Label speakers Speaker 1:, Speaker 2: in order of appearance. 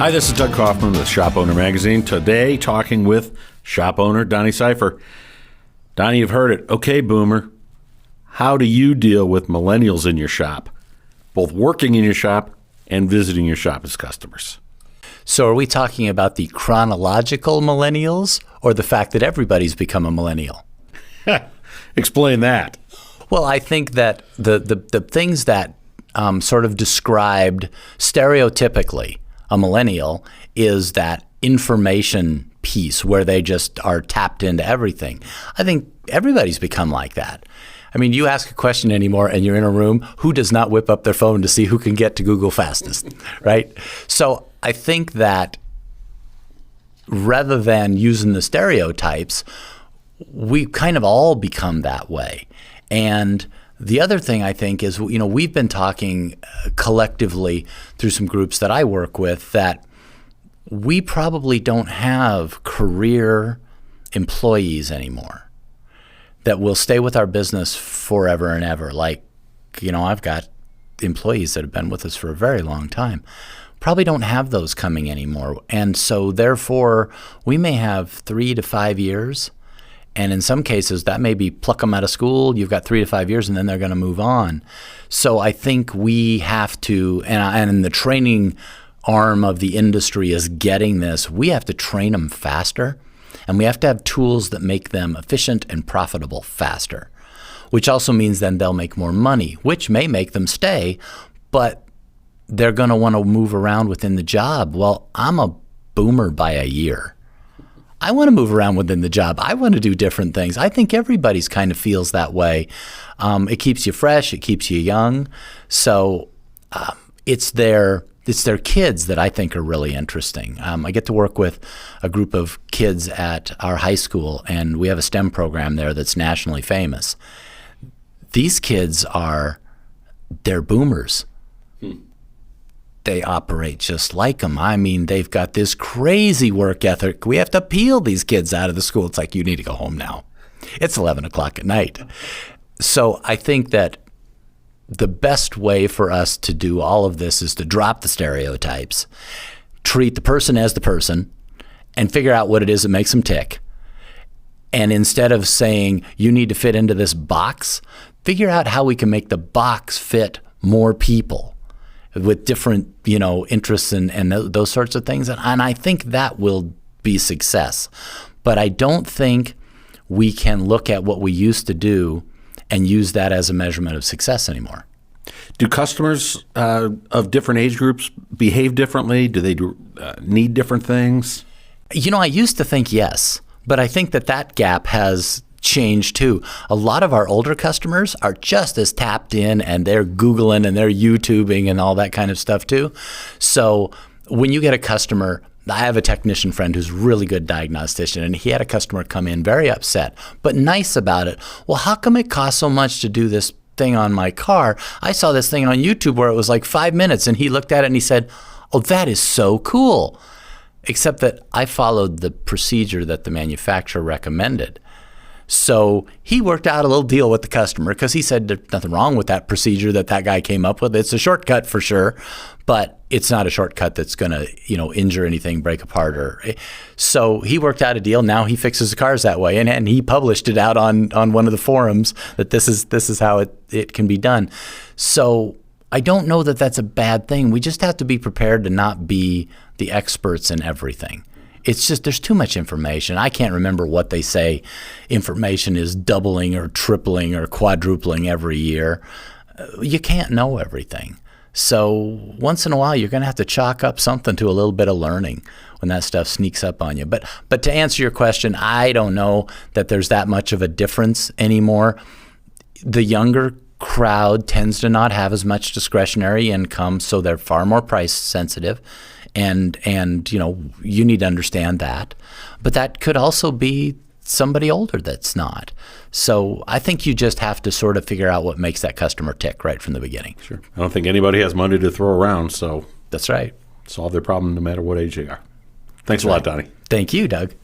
Speaker 1: Hi, this is Doug Kaufman with Shop Owner Magazine. Today, talking with shop owner Donny Seyfer. Donny, you've heard it. Okay, Boomer, how do you deal with millennials in your shop, both working in your shop and visiting your shop as customers?
Speaker 2: So are we talking about the chronological millennials or the fact that everybody's become a millennial?
Speaker 1: Explain that.
Speaker 2: Well, I think that the things that sort of described stereotypically a millennial is that information piece where they just are tapped into everything. I think everybody's become like that. I mean, you ask a question anymore and you're in a room, who does not whip up their phone to see who can get to Google fastest, right? So I think that rather than using the stereotypes, we kind of all become that way. And the other thing I think is, you know, we've been talking collectively through some groups that I work with that we probably don't have career employees anymore that will stay with our business forever and ever. Like, you know, I've got employees that have been with us for a very long time. Probably don't have those coming anymore. And so therefore, we may have 3 to 5 years. And in some cases, that may be pluck them out of school. You've got 3 to 5 years, and then they're going to move on. So I think we have to, and the training arm of the industry is getting this, we have to train them faster, and we have to have tools that make them efficient and profitable faster, which also means then they'll make more money, which may make them stay, but they're going to want to move around within the job. Well, I'm a boomer by a year. I want to move around within the job. I want to do different things. I think everybody's kind of feels that way. It keeps you fresh. It keeps you young. So it's their kids that I think are really interesting. I get to work with a group of kids at our high school, and we have a STEM program there that's nationally famous. These kids they're boomers. They operate just like them. I mean, they've got this crazy work ethic. We have to peel these kids out of the school. It's like, you need to go home now. It's 11 o'clock at night. So I think that the best way for us to do all of this is to drop the stereotypes, treat the person as the person, and figure out what it is that makes them tick. And instead of saying, you need to fit into this box, figure out how we can make the box fit more people with different, you know, interests and those sorts of things. And I think that will be success. But I don't think we can look at what we used to do and use that as a measurement of success anymore.
Speaker 1: Do customers of different age groups behave differently? Do they need different things?
Speaker 2: You know, I used to think yes, but I think that gap has changed too. A lot of our older customers are just as tapped in, and they're Googling and they're YouTubing and all that kind of stuff too. So when you get a customer, I have a technician friend who's a really good diagnostician, and he had a customer come in very upset, but nice about it. Well, how come it costs so much to do this thing on my car? I saw this thing on YouTube where it was like 5 minutes, and he looked at it and he said, oh, that is so cool. Except that I followed the procedure that the manufacturer recommended. So he worked out a little deal with the customer because he said there's nothing wrong with that procedure that guy came up with. It's a shortcut for sure, but it's not a shortcut that's going to, you know, injure anything, break apart. So he worked out a deal. Now he fixes the cars that way, and he published it out on one of the forums that this is how it can be done. So I don't know that that's a bad thing. We just have to be prepared to not be the experts in everything. It's just there's too much information. I can't remember what they say. Information is doubling or tripling or quadrupling every year. You can't know everything. So once in a while, you're going to have to chalk up something to a little bit of learning when that stuff sneaks up on you. But to answer your question, I don't know that there's that much of a difference anymore. The younger crowd tends to not have as much discretionary income, so they're far more price sensitive. And you know, you need to understand that. But that could also be somebody older that's not. So I think you just have to sort of figure out what makes that customer tick right from the beginning.
Speaker 1: Sure. I don't think anybody has money to throw around, so
Speaker 2: that's right.
Speaker 1: Solve their problem no matter what age they are. Thanks a lot, Donny.
Speaker 2: Thank you, Doug.